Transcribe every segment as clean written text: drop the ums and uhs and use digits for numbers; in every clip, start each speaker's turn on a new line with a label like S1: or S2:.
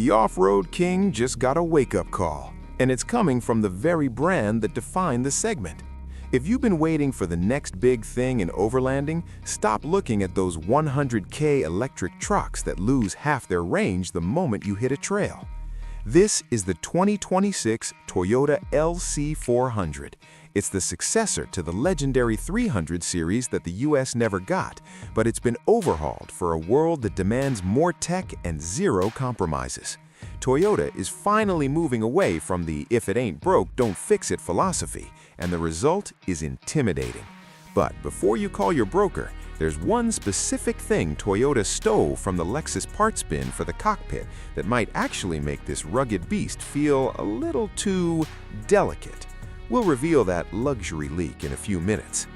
S1: The off-road king just got a wake-up call, and it's coming from the very brand that defined the segment. If you've been waiting for the next big thing in overlanding, stop looking at those 100K electric trucks that lose half their range the moment you hit a trail. This is the 2026 Toyota LC-400. It's the successor to the legendary 300 series that the US never got, but it's been overhauled for a world that demands more tech and zero compromises. Toyota is finally moving away from the "if it ain't broke, don't fix it" philosophy, and the result is intimidating. But before you call your broker, there's one specific thing Toyota stole from the Lexus parts bin for the cockpit that might actually make this rugged beast feel a little too delicate. We'll reveal that luxury leak in a few minutes.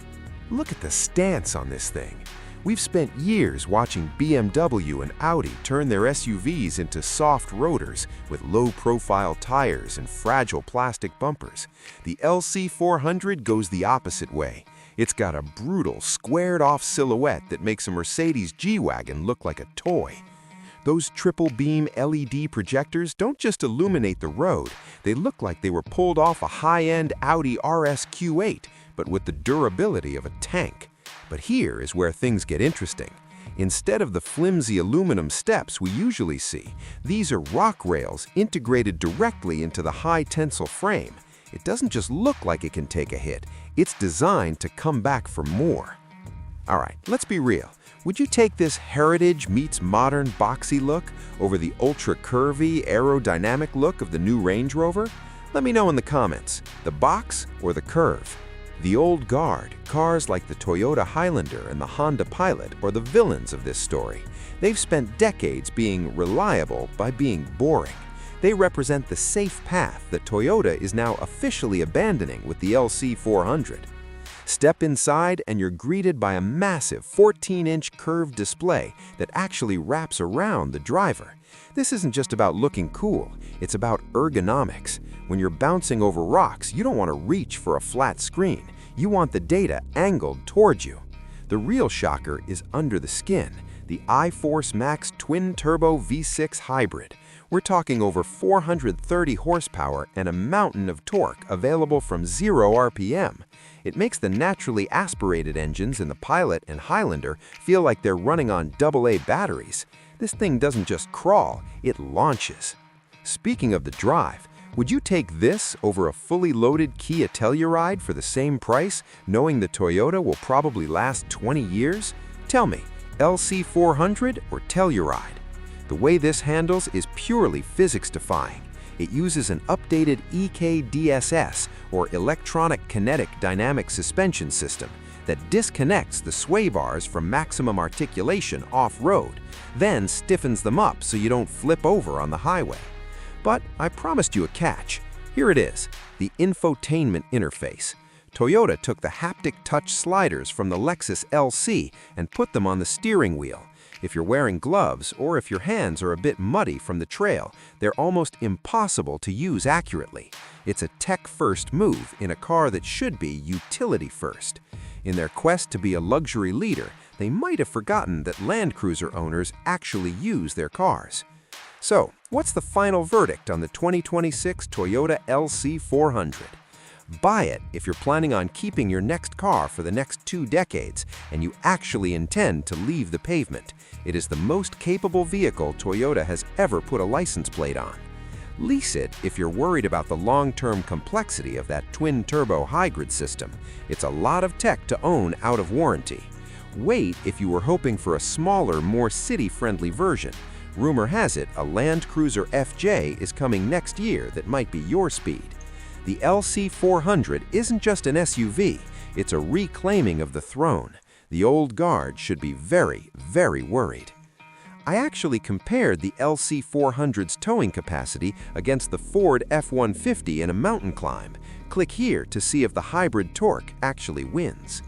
S1: Look at the stance on this thing. We've spent years watching BMW and Audi turn their SUVs into soft rotors with low-profile tires and fragile plastic bumpers. The LC-400 goes the opposite way. It's got a brutal, squared-off silhouette that makes a Mercedes G-Wagon look like a toy. Those triple-beam LED projectors don't just illuminate the road, they look like they were pulled off a high-end Audi RS Q8, but with the durability of a tank. But here is where things get interesting. Instead of the flimsy aluminum steps we usually see, these are rock rails integrated directly into the high-tensile frame. It doesn't just look like it can take a hit, it's designed to come back for more. Alright, let's be real. Would you take this heritage meets modern boxy look over the ultra-curvy, aerodynamic look of the new Range Rover? Let me know in the comments, the box or the curve? The old guard, cars like the Toyota Highlander and the Honda Pilot are the villains of this story. They've spent decades being reliable by being boring. They represent the safe path that Toyota is now officially abandoning with the LC-400. Step inside and you're greeted by a massive 14-inch curved display that actually wraps around the driver. This isn't just about looking cool, it's about ergonomics. When you're bouncing over rocks, you don't want to reach for a flat screen. You want the data angled towards you. The real shocker is under the skin, the iForce Max twin-turbo V6 hybrid. We're talking over 430 horsepower and a mountain of torque available from 0 RPM. It makes the naturally aspirated engines in the Pilot and Highlander feel like they're running on AA batteries. This thing doesn't just crawl, it launches. Speaking of the drive, would you take this over a fully loaded Kia Telluride for the same price, knowing the Toyota will probably last 20 years? Tell me, LC-400 or Telluride? The way this handles is purely physics-defying. It uses an updated EKDSS, or Electronic Kinetic Dynamic Suspension System, that disconnects the sway bars from maximum articulation off-road, then stiffens them up so you don't flip over on the highway. But I promised you a catch. Here it is, the infotainment interface. Toyota took the haptic touch sliders from the Lexus LC and put them on the steering wheel. If you're wearing gloves or if your hands are a bit muddy from the trail, they're almost impossible to use accurately. It's a tech-first move in a car that should be utility-first. In their quest to be a luxury leader, they might have forgotten that Land Cruiser owners actually use their cars. So, what's the final verdict on the 2026 Toyota LC-400? Buy it if you're planning on keeping your next car for the next 2 decades and you actually intend to leave the pavement. It is the most capable vehicle Toyota has ever put a license plate on. Lease it if you're worried about the long-term complexity of that twin-turbo hybrid system. It's a lot of tech to own out of warranty. Wait if you were hoping for a smaller, more city-friendly version. Rumor has it a Land Cruiser FJ is coming next year that might be your speed. The LC-400 isn't just an SUV, it's a reclaiming of the throne. The old guard should be very, very worried. I actually compared the LC-400's towing capacity against the Ford F-150 in a mountain climb. Click here to see if the hybrid torque actually wins.